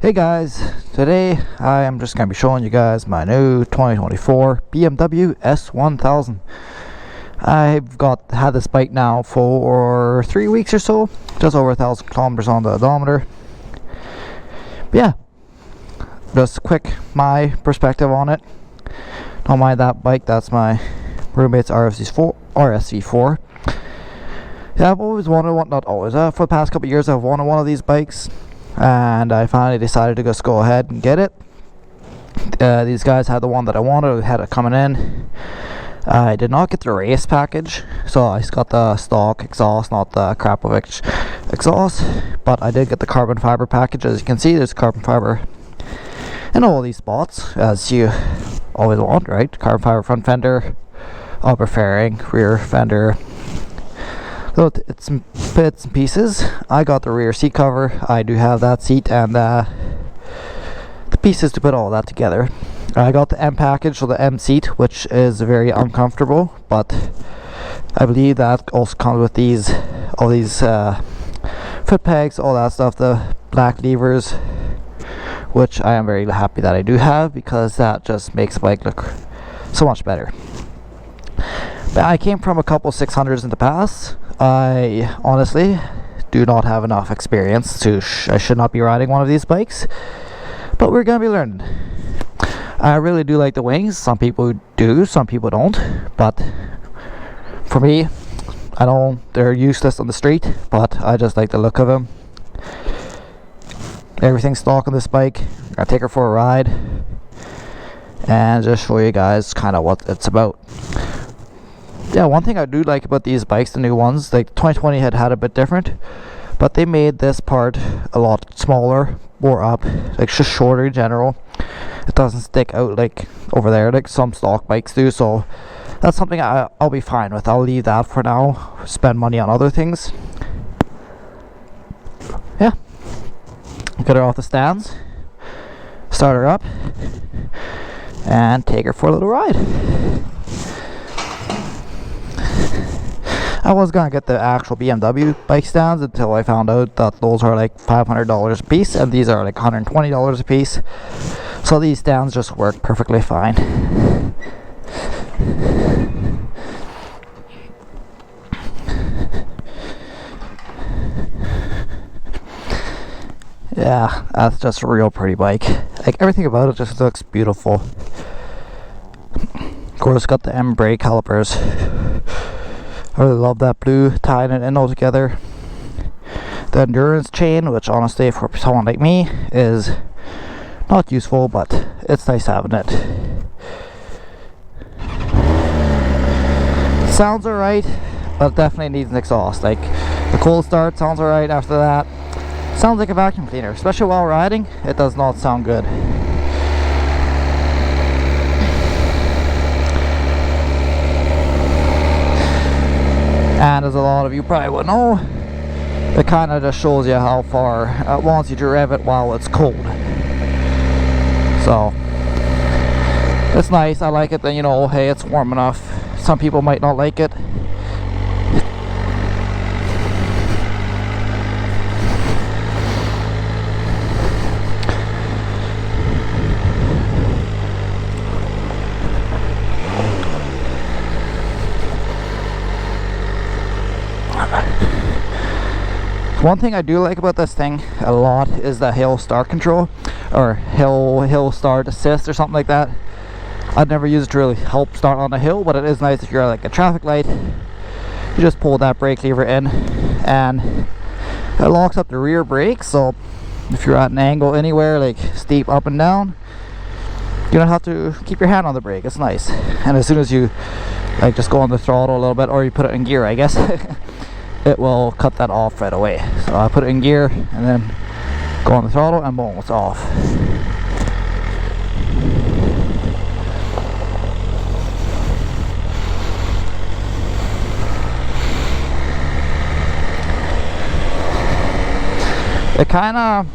Hey guys, today I am just going to be showing you guys my new 2024 BMW S1000. I've had this bike now for 3 weeks or so, just over 1,000 kilometers on the odometer. But yeah, just quick my perspective on it. Don't mind that bike, that's my roommate's RSV4. Yeah, I've always wanted one, not always, for the past couple of years I've wanted one of these bikes. And I finally decided to just go ahead and get it. These guys had the one that I wanted, had it coming in. I did not get the race package, so I just got the stock exhaust, not the Krapovich exhaust. But I did get the carbon fiber package. As you can see, there's carbon fiber in all these spots, as you always want, right? Carbon fiber front fender, upper fairing, rear fender. So it's some bits and pieces. I got the rear seat cover. I do have that seat and the pieces to put all that together. I got the M package, so the M seat, which is very uncomfortable, but I believe that also comes with all these foot pegs, all that stuff, the black levers, which I am very happy that I do have, because that just makes the bike look so much better. But I came from a couple 600s in the past. I honestly do not have enough experience to I should not be riding one of these bikes, but we're gonna be learning. I really do like the wings. Some people do, some people don't, but for me, I know they're useless on the street, but I just like the look of them. Everything's stock on this bike. I'm gonna take her for a ride and just show you guys kind of what it's about. Yeah, one thing I do like about these bikes, the new ones, like 2020 had a bit different, but they made this part a lot smaller, more up, like just shorter in general. It doesn't stick out like over there like some stock bikes do, so that's something I'll be fine with. I'll leave that for now, spend money on other things. Yeah, get her off the stands, start her up, and take her for a little ride. I was gonna get the actual BMW bike stands until I found out that those are like $500 a piece and these are like $120 a piece. So these stands just work perfectly fine. Yeah, that's just a real pretty bike. Like everything about it just looks beautiful. Of course, got the M brake calipers. I really love that blue, tying it in all together. The endurance chain, which honestly for someone like me is not useful, but it's nice having it. Sounds alright, but definitely needs an exhaust. Like the cold start sounds alright, after that sounds like a vacuum cleaner, especially while riding. It does not sound good. And as a lot of you probably would know, it kind of just shows you how far it wants you to rev it while it's cold. So it's nice. I like it that, you know, hey, it's warm enough. Some people might not like it. One thing I do like about this thing a lot is the hill start control, or hill start assist or something like that. I'd never used it to really help start on a hill, but it is nice if you're at like a traffic light. You just pull that brake lever in and it locks up the rear brake, so if you're at an angle anywhere, like steep up and down, you don't have to keep your hand on the brake. It's nice. And as soon as you like just go on the throttle a little bit, or you put it in gear, I guess, it will cut that off right away. So I put it in gear and then go on the throttle and boom, it's off. It kind of,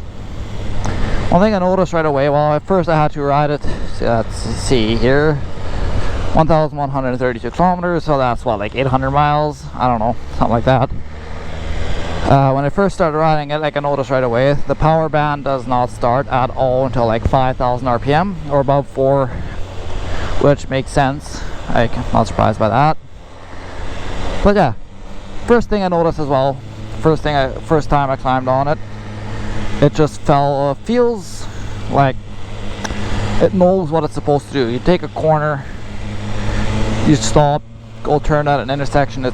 one thing I noticed right away, well at first I had to ride it, so let's see here, 1,132 kilometers, so that's what, like 800 miles, I don't know, something like that. When I first started riding it, like I noticed right away, the power band does not start at all until like 5,000 RPM or above 4, which makes sense. I'm not surprised by that. But yeah, first thing I noticed as well, first time I climbed on it, it just feels like it knows what it's supposed to do. You take a corner, you stop, go turn at an intersection, it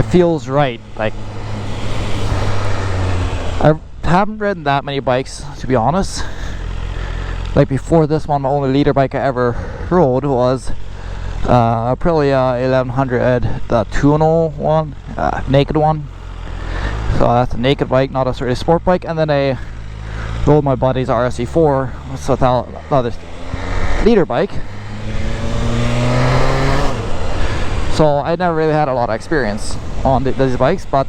feels right. Like, I haven't ridden that many bikes, to be honest. Like before this one, the only leader bike I ever rode was Aprilia 1100, the 2.0 one, naked one. So that's a naked bike, not a really sport bike. And then I rode my buddy's RSE4, so the other leader bike. So I never really had a lot of experience on these bikes, but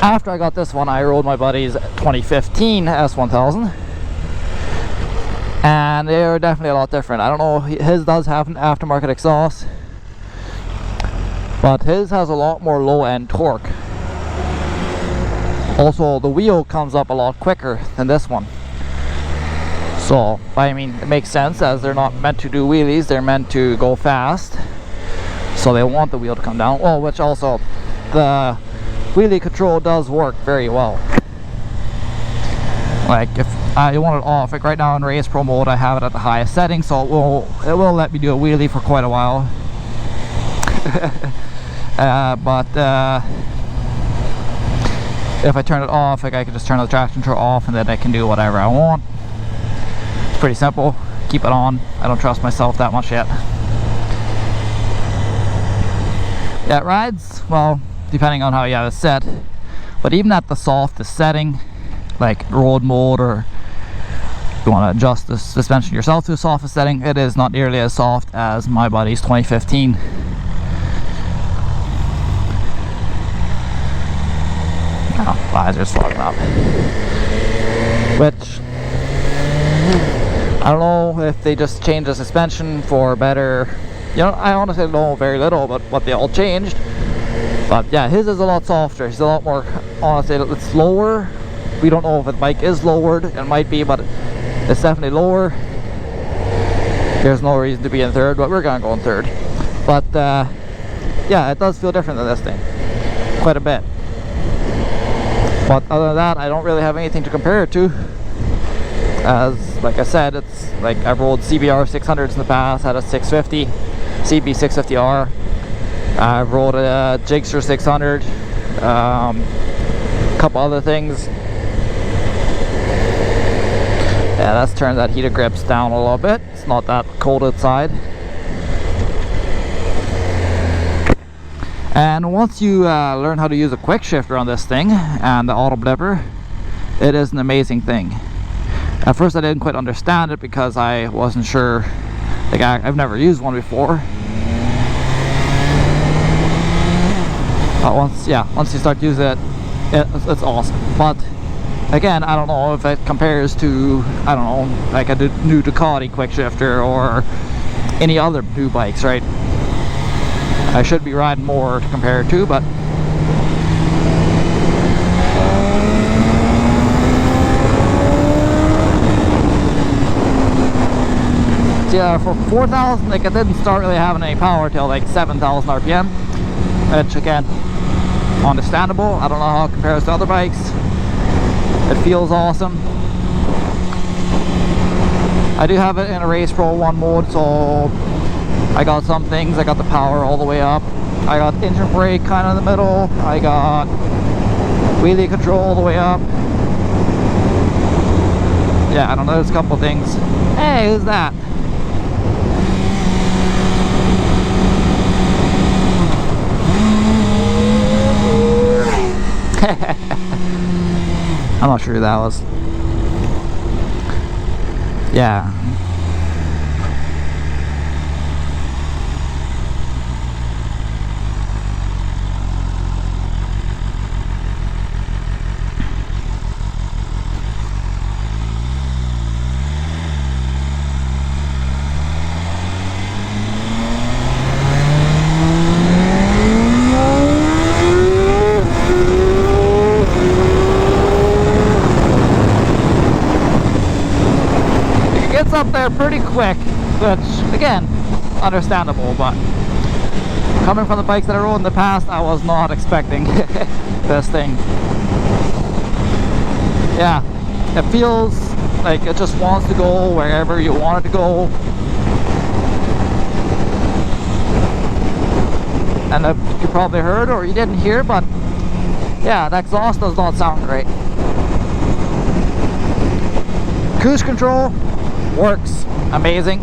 after I got this one, I rode my buddy's 2015 S1000, and they are definitely a lot different. I don't know, his does have an aftermarket exhaust, but his has a lot more low-end torque. Also, the wheel comes up a lot quicker than this one. So, I mean, it makes sense, as they're not meant to do wheelies, they're meant to go fast. So they want the wheel to come down. Oh, which also, the wheelie control does work very well. Like if I want it off, like right now in race pro mode, I have it at the highest setting, so it will let me do a wheelie for quite a while. But if I turn it off, like I can just turn the traction control off, and then I can do whatever I want. It's pretty simple. Keep it on. I don't trust myself that much yet. Yeah, it rides, well, depending on how you have it set, but even at the softest setting, like road mode, or you want to adjust the suspension yourself to the softest setting, it is not nearly as soft as my buddy's 2015. Oh, visor's fogging up. Which, I don't know if they just changed the suspension for better. You know, I honestly know very little about what they all changed. But yeah, his is a lot softer. He's a lot more, honestly, it's lower. We don't know if the bike is lowered. It might be, but it's definitely lower. There's no reason to be in third, but we're gonna go in third. But yeah, it does feel different than this thing, quite a bit. But other than that, I don't really have anything to compare it to. As like I said, it's like I've rode CBR 600s in the past, had a 650, CB 650R. I've rode a Gigster 600, a couple other things. Yeah, that's turned that heated grips down a little bit. It's not that cold outside. And once you learn how to use a quick shifter on this thing and the auto blipper, it is an amazing thing. At first I didn't quite understand it because I wasn't sure, like I've never used one before. But once you start using it, it's awesome. But again, I don't know if it compares to, I don't know, like a new Ducati quick shifter or any other new bikes, right? I should be riding more to compare it to, but yeah, for 4,000, like it didn't start really having any power till like 7,000 RPM, which again, understandable. I don't know how it compares to other bikes. It feels awesome. I do have it in a Race Pro 1 mode, so I got some things. I got the power all the way up. I got engine brake kind of in the middle. I got wheelie control all the way up. Yeah, I don't know, there's a couple things. Hey, who's that? I'm not sure who that was. Yeah. up there pretty quick, which again, understandable, but coming from the bikes that I rode in the past, I was not expecting this thing. Yeah, it feels like it just wants to go wherever you want it to go. And you probably heard or you didn't hear, but yeah, the exhaust does not sound great. Cruise control works amazing.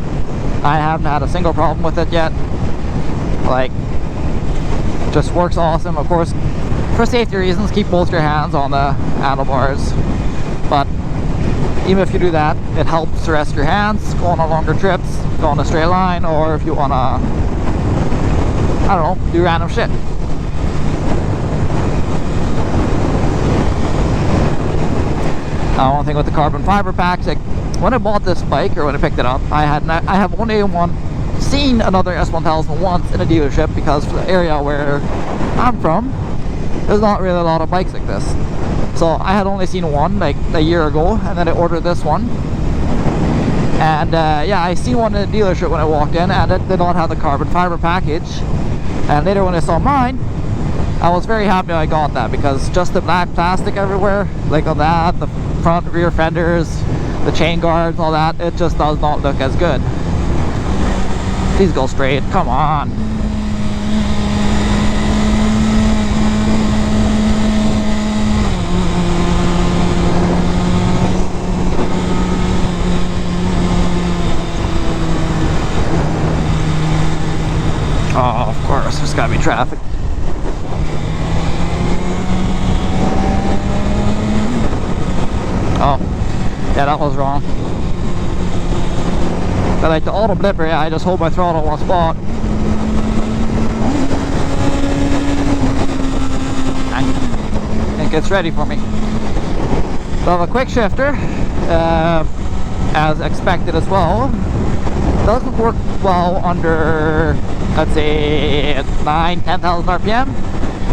I haven't had a single problem with it yet. Like, just works awesome. Of course, for safety reasons, keep both your hands on the handlebars. But even if you do that, it helps to rest your hands, go on longer trips, go on a straight line, or if you want to, I don't know, do random shit. One thing with the carbon fiber packs, like when I bought this bike or when I picked it up, I have only seen another S1000 once in a dealership, because for the area where I'm from, there's not really a lot of bikes like this. So I had only seen one like a year ago, and then I ordered this one. And yeah, I seen one in a dealership when I walked in, and it did not have the carbon fiber package. And later when I saw mine, I was very happy I got that, because just the black plastic everywhere, like on that, the front rear fenders, the chain guards, all that, it just does not look as good. Please go straight, come on. Oh, of course, there's gotta be traffic. Oh, yeah, that was wrong. But like the auto blipper, yeah, I just hold my throttle in one spot. And it gets ready for me. So the quick shifter, as expected as well, doesn't work well under, let's say, 9,000-10,000 RPM.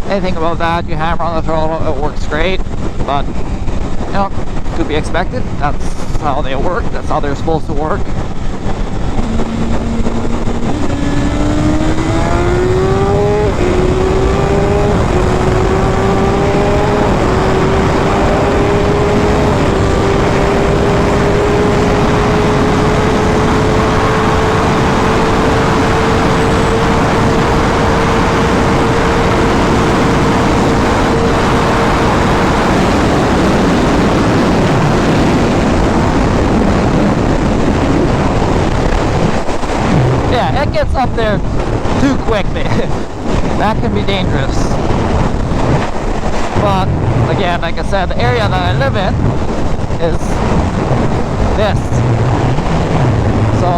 Anything above that, you hammer on the throttle, it works great. But, you know, could be expected. That's how they work. That's how they're supposed to work. It gets up there too quickly. That can be dangerous. But again, like I said, the area that I live in is this. So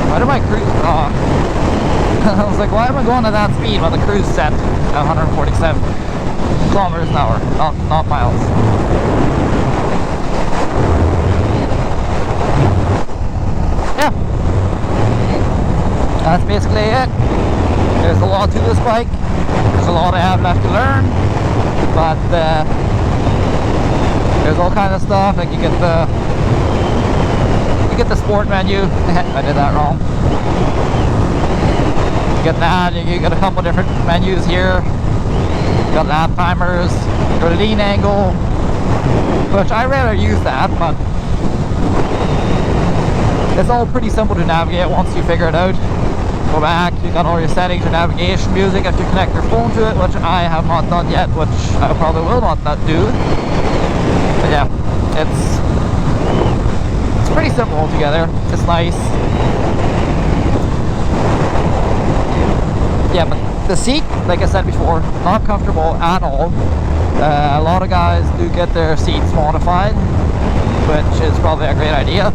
why do my cruise? I was like, why am I going at that speed when the cruise set at 147 kilometers an hour, not miles? Yeah. That's basically it. There's a lot to this bike. There's a lot I have left to learn, but there's all kinds of stuff. Like you get the sport menu. I did that wrong. You get that. You get a couple different menus here. You got lap timers, your lean angle, which I rather use that, but it's all pretty simple to navigate once you figure it out. Go back, you got all your settings, your navigation music, if you connect your phone to it, which I have not done yet, which I probably will not do. But yeah, it's pretty simple altogether. It's nice. Yeah, but the seat, like I said before, not comfortable at all. A lot of guys do get their seats modified, which is probably a great idea.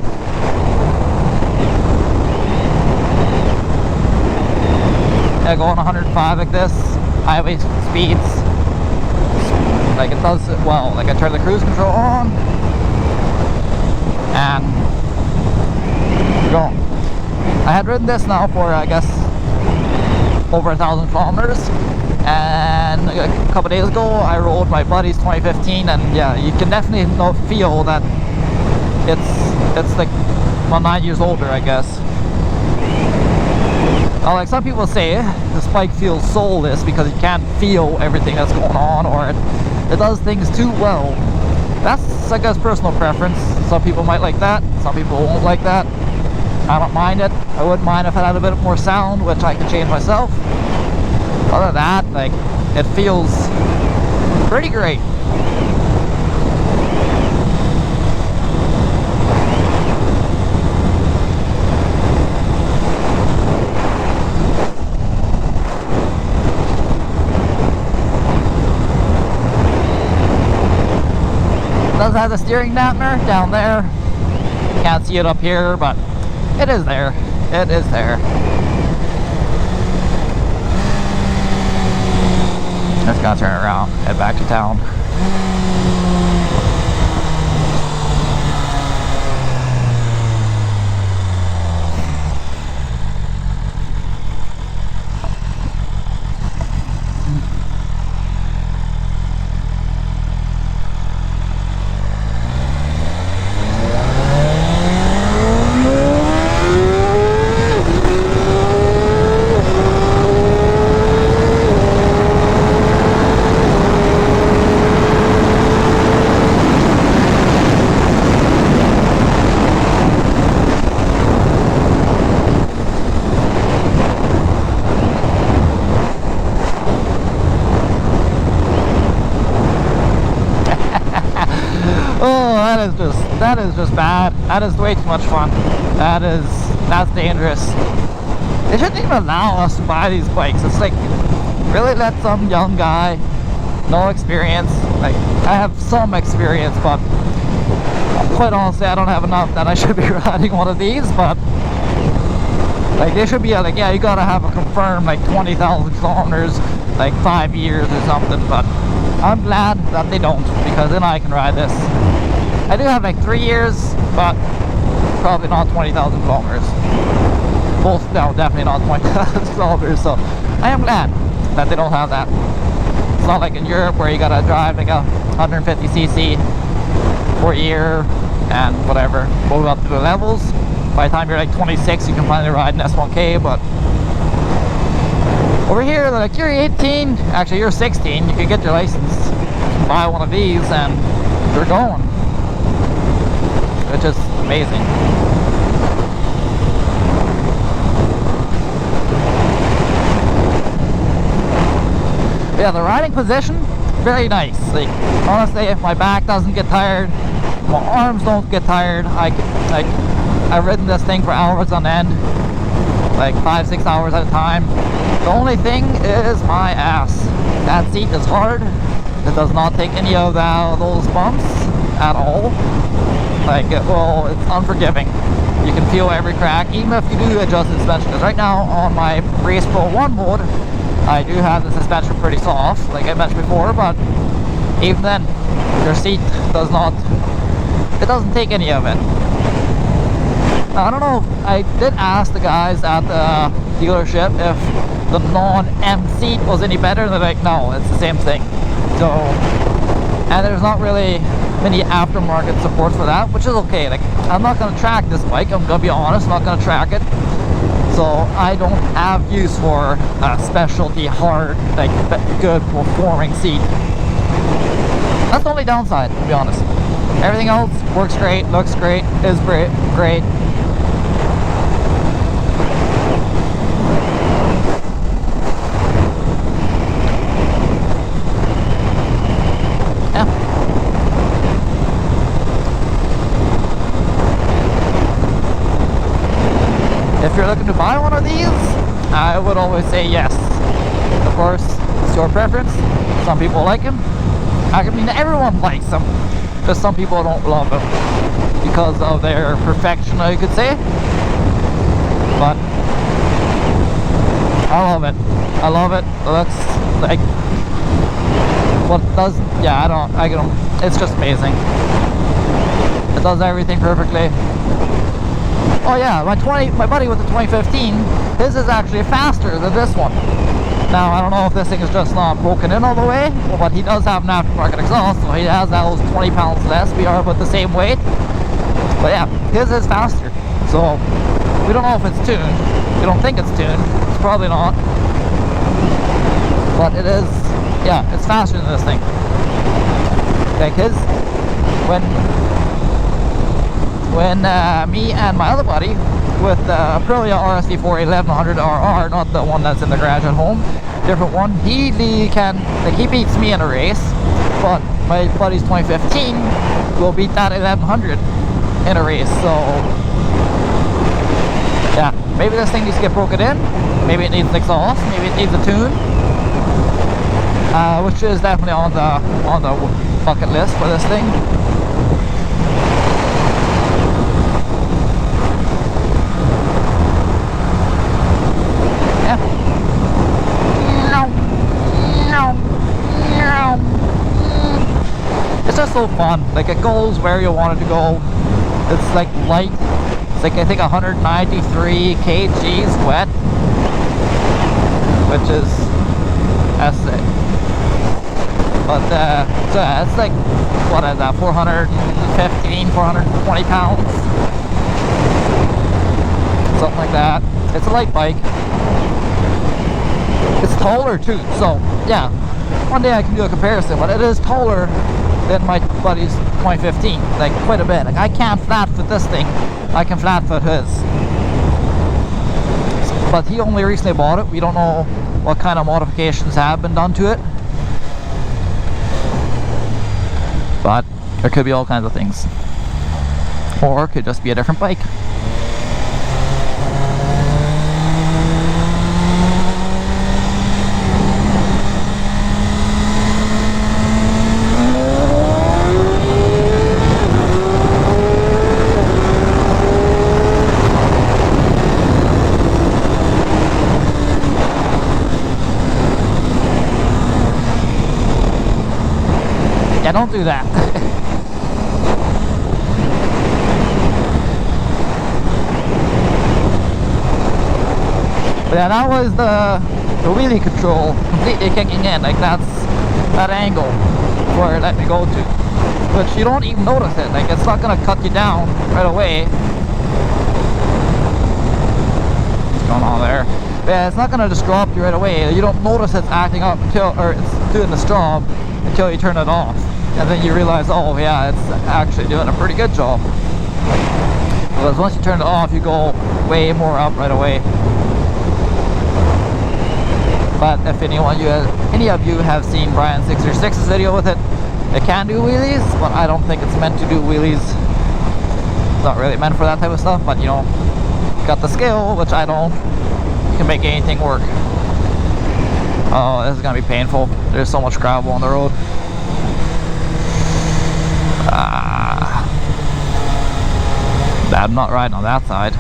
Going 105 like this, highway speeds, like it does it well. Like I turn the cruise control on and go. I had ridden this now for, I guess, over 1,000 kilometers, and a couple days ago I rode my buddy's 2015, and yeah, you can definitely feel that it's like well, 9 years older, I guess. Like some people say, this bike feels soulless because you can't feel everything that's going on, or it does things too well. That's, I guess, personal preference. Some people might like that, some people won't like that. I don't mind it. I wouldn't mind if it had a bit more sound, which I can change myself. Other than that, like, it feels pretty great. Does have the steering dampener down there. Can't see it up here, but it is there. It is there. Just gotta turn around, head back to town. That is just bad. That is way too much fun. That's dangerous. They shouldn't even allow us to buy these bikes. It's like, really let some young guy, no experience. Like, I have some experience, but quite honestly, I don't have enough that I should be riding one of these. But like, they should be like, yeah, you gotta have a confirmed like 20,000 kilometers, like 5 years or something. But I'm glad that they don't, because then I can ride this. I do have like 3 years, but probably not 20,000 kilometers. Both, no, definitely not 20,000 kilometers. So I am glad that they don't have that. It's not like in Europe where you gotta drive like a 150cc for a year and whatever, go up to the levels. By the time you're like 26, you can finally ride an S1K. But over here, they're like, you're 18, actually you're 16, you can get your license, buy one of these, and you're going. Which is amazing. Yeah, the riding position, very nice. Like, honestly, if my back doesn't get tired, my arms don't get tired. I've ridden this thing for hours on end, like 5-6 hours at a time. The only thing is my ass. That seat is hard. It does not take any of those bumps at all. Like, well, it's unforgiving. You can feel every crack, even if you do adjust the suspension. Because right now, on my Race Pro 1 mode, I do have the suspension pretty soft, like I mentioned before, but even then, your seat does not, it doesn't take any of it. Now, I don't know, I did ask the guys at the dealership if the non-M seat was any better, and they're like, no, it's the same thing. So, and there's not really many aftermarket support for that, which is okay. Like, I'm not going to track this bike, I'm going to be honest, I'm not going to track it. So I don't have use for a specialty hard, like good performing seat. That's the only downside, to be honest. Everything else works great, looks great, is great. If you're looking to buy one of these, I would always say yes. Of course, it's your preference. Some people like them. I mean, everyone likes them. Just some people don't love them because of their perfection, you could say. But I love it. I love it. It looks like what does? Yeah, I don't. It's just amazing. It does everything perfectly. Oh yeah, my buddy with the 2015, his is actually faster than this one. Now, I don't know if this thing is just not broken in all the way, but he does have an aftermarket exhaust, so he has those 20 pounds less. We are about the same weight. But yeah, his is faster. So we don't know if it's tuned. We don't think it's tuned. It's probably not. But it is, yeah, it's faster than this thing. Like his, when me and my other buddy with the Aprilia RSV4 1100RR, not the one that's in the garage at home, different one, he beats me in a race, but my buddy's 2015 will beat that 1100 in a race. So yeah, maybe this thing needs to get broken in, maybe it needs an exhaust, maybe it needs a tune, which is definitely on the bucket list for this thing. Yeah. It's just so fun. Like, it goes where you want it to go. It's like light. It's like, I think 193 kgs wet, which is that's it. But so yeah, it's like, what is that, 415, 420 pounds, something like that. It's a light bike. It's taller too, so yeah, one day I can do a comparison, but it is taller than my buddy's 2015, like quite a bit. Like, I can't flat foot this thing, I can flat foot his. But he only recently bought it. We don't know what kind of modifications have been done to it, but there could be all kinds of things, or it could just be a different bike. Yeah, don't do that. But yeah, that was the wheelie control completely kicking in. Like, that's that angle where it let me go to. But you don't even notice it. Like, it's not gonna cut you down right away. What's going on there? But yeah, it's not gonna just drop you right away. You don't notice it's acting up until, or it's doing this job until you turn it off. And then you realize, oh yeah, it's actually doing a pretty good job. Because once you turn it off, you go way more up right away. But if any of you have seen Brian606's video with it, it can do wheelies, but I don't think it's meant to do wheelies. It's not really meant for that type of stuff, but you know, got the skill, which I don't, you can make anything work. Oh, this is gonna be painful. There's so much gravel on the road. I'm not riding on that side.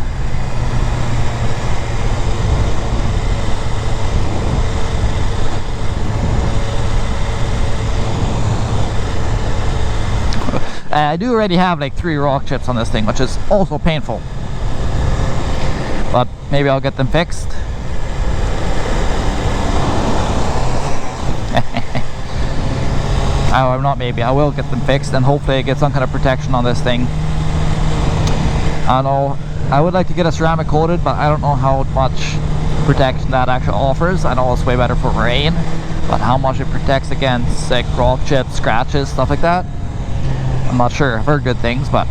I do already have like 3 rock chips on this thing, which is also painful. But maybe I'll get them fixed. I'm not, maybe I will get them fixed, and hopefully get some kind of protection on this thing. I don't know, I would like to get a ceramic coated, but I don't know how much protection that actually offers. I know it's way better for rain, but how much it protects against like rock chips, scratches, stuff like that, I'm not sure. I've heard good things, but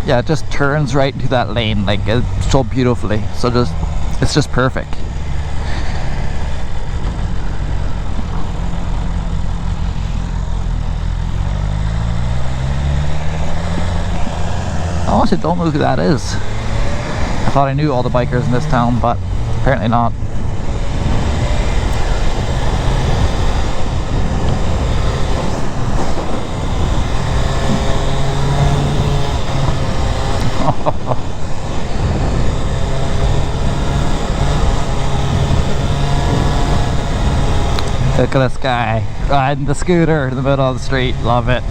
yeah, it just turns right into that lane, like, so beautifully. So it's just perfect. I honestly don't know who that is. I thought I knew all the bikers in this town, but apparently not. Look at this guy riding the scooter in the middle of the street. Love it.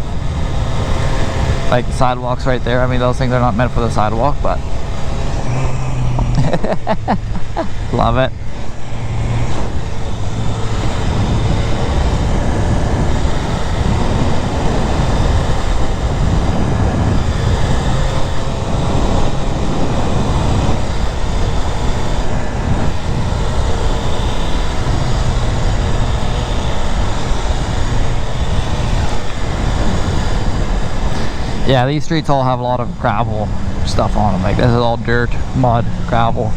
Like the sidewalks right there. I mean, those things are not meant for the sidewalk, but love it. Yeah, these streets all have a lot of gravel stuff on them. Like this is all dirt, mud, gravel.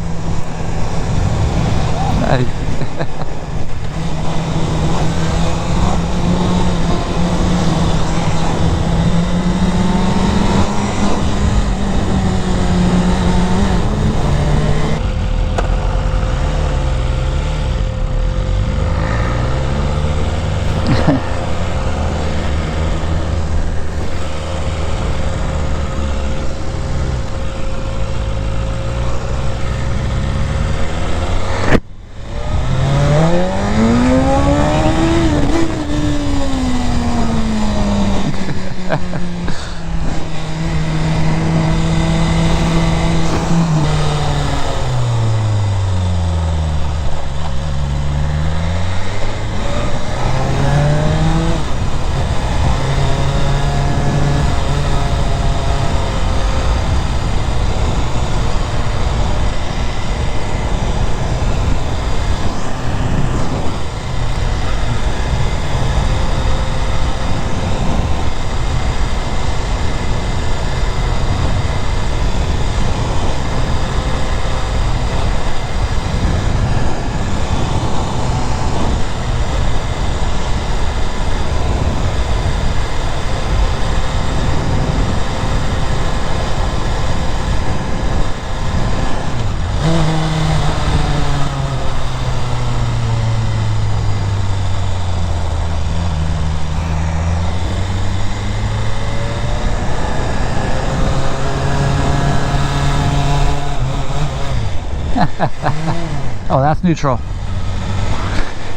Oh, that's neutral.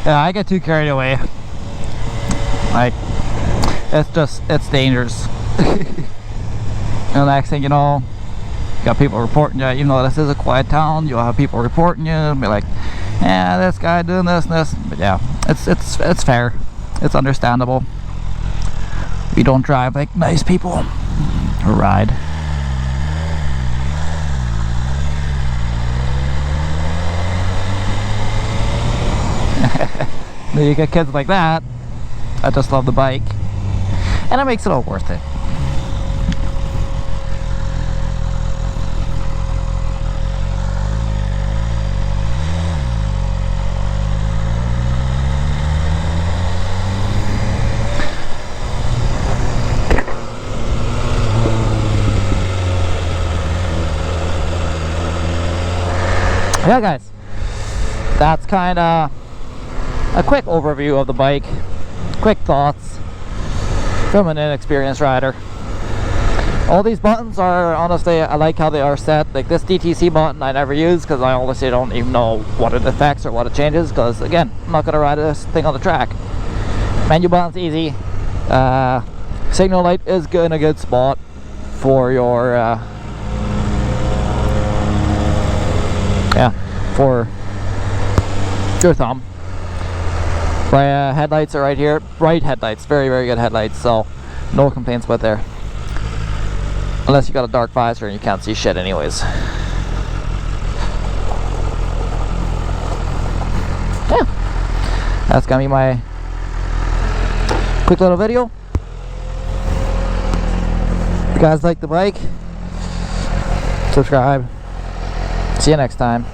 Yeah, I get too carried away. Like, it's dangerous. And the next thing you know, you got people reporting you. Even though this is a quiet town, you'll have people reporting you and be like, yeah, this guy doing this and this. But yeah, it's fair. It's understandable. We don't drive like nice people or ride. Then you get kids like that just love the bike, and it makes it all worth it. Yeah, guys, that's kind of a quick overview of the bike, quick thoughts from an inexperienced rider. All these buttons are, honestly, I like how they are set. Like this DTC button I never use because I honestly don't even know what it affects or what it changes, because again, I'm not going to ride this thing on the track. Menu button's easy. Signal light is in a good spot for your for your thumb. My headlights are right here. Bright headlights, very good headlights, so no complaints about there. Unless you got a dark visor and you can't see shit anyways. Yeah, that's gonna be my quick little video. If you guys like the bike, subscribe. See you next time.